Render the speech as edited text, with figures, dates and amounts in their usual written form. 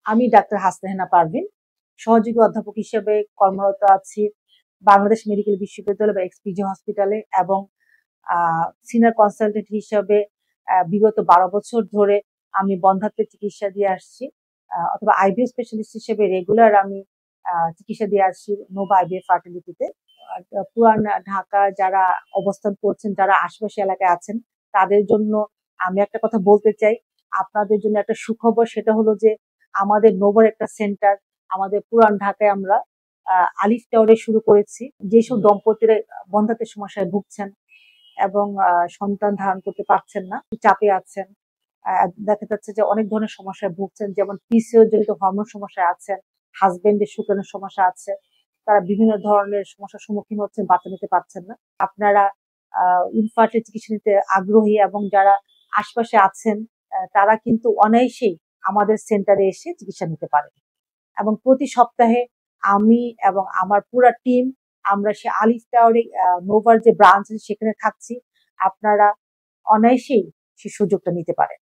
আমি ডাক্তার হাসনাহেনা পারভিন, সহযোগী অধ্যাপক হিসেবে কর্মরত আছি বাংলাদেশ মেডিকেল বিশ্ববিদ্যালয় বা এক্সপিজি হসপিটালে, এবং সিনিয়র কনসালটেন্ট হিসেবে বিগত 12 বছর ধরে আমি বন্ধ্যাত্বের চিকিৎসা দিয়ে আসছি, অথবা আইভিএফ স্পেশালিস্ট হিসেবে রেগুলার আমি চিকিৎসা দিয়ে আসছি নোভা আইভিএফ ফার্টিলিটিতে। পুরান ঢাকা যারা অবস্থান করছেন, যারা আশেপাশে এলাকায় আছেন, তাদের জন্য আমি একটা কথা বলতে চাই। আপনাদের জন্য একটা সুখবর, সেটা হলো যে আমাদের নোভার একটা সেন্টার আমাদের পুরান ঢাকায় আমরা আলিফ টাওয়ারে শুরু করেছি। যেসব দম্পতিরা বন্ধ্যাত্বের সমস্যায় ভুগছেন এবং সন্তান ধারণ করতে পারছেন না, চাপে আছেন, দেখা যাচ্ছে যে অনেক ধরনের সমস্যায় ভুগছেন, যেমন পিসিও জনিত হরমোন সমস্যা আছেন, হাজবেন্ডের শুক্রাণুর সমস্যা আছে, তারা বিভিন্ন ধরনের সমস্যার সম্মুখীন হচ্ছেন, বাচ্চা নিতে পারছেন না। আপনারা ইনফার্টিলিটি চিকিৎসা নিতে আগ্রহী এবং যারা আশপাশে আছেন, তারা কিন্তু অনায়াসেই আমাদের সেন্টারে এসে চিকিৎসা নিতে পারেন। এবং প্রতি সপ্তাহে আমি এবং আমার পুরা টিম আমরা সে আলিফ টাওয়ারে নোভার যে ব্রাঞ্চ আছে সেখানে থাকছি। আপনারা অনায়াসেই সে সুযোগটা নিতে পারেন।